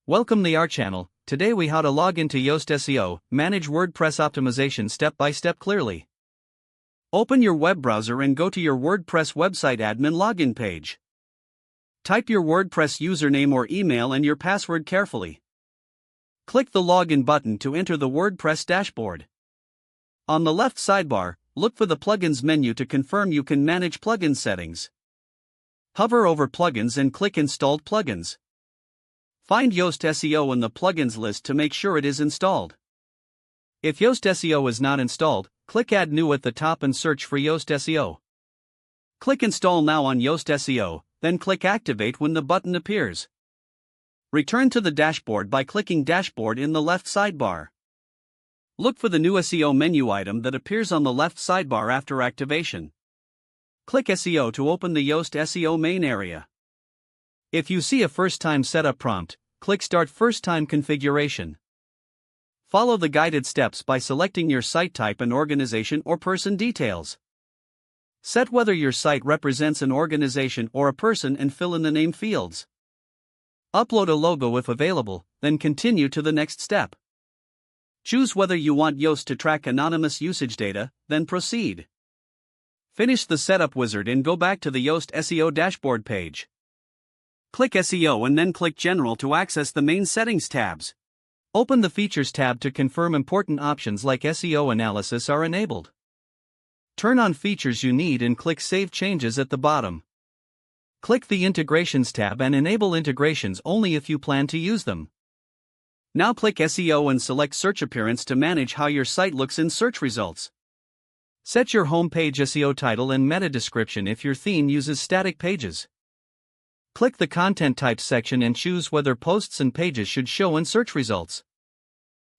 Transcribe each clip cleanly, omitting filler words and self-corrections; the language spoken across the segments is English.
Welcome to our channel. Today we how to log into Yoast SEO, manage WordPress optimization step by step clearly. Open your web browser and go to your WordPress website admin login page. Type your WordPress username or email and your password carefully. Click the login button to enter the WordPress dashboard. On the left sidebar, look for the plugins menu to confirm you can manage plugin settings. Hover over plugins and click installed plugins. Find Yoast SEO in the plugins list to make sure it is installed. If Yoast SEO is not installed, click Add New at the top and search for Yoast SEO. Click Install Now on Yoast SEO, then click Activate when the button appears. Return to the dashboard by clicking Dashboard in the left sidebar. Look for the new SEO menu item that appears on the left sidebar after activation. Click SEO to open the Yoast SEO main area. If you see a first-time setup prompt, click Start First-Time Configuration. Follow the guided steps by selecting your site type and organization or person details. Set whether your site represents an organization or a person and fill in the name fields. Upload a logo if available, then continue to the next step. Choose whether you want Yoast to track anonymous usage data, then proceed. Finish the setup wizard and go back to the Yoast SEO dashboard page. Click SEO and then click General to access the main settings tabs. Open the Features tab to confirm important options like SEO analysis are enabled. Turn on features you need and click Save Changes at the bottom. Click the Integrations tab and enable integrations only if you plan to use them. Now click SEO and select Search Appearance to manage how your site looks in search results. Set your homepage SEO title and meta description if your theme uses static pages. Click the Content Types section and choose whether posts and pages should show in search results.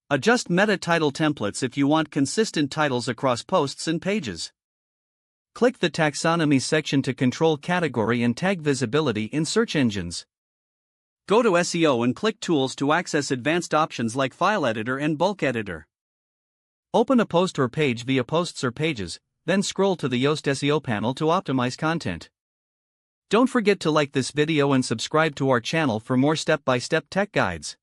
Adjust meta title templates if you want consistent titles across posts and pages. Click the Taxonomy section to control category and tag visibility in search engines. Go to SEO and click Tools to access advanced options like File Editor and Bulk Editor. Open a post or page via Posts or Pages, then scroll to the Yoast SEO panel to optimize content. Don't forget to like this video and subscribe to our channel for more step-by-step tech guides.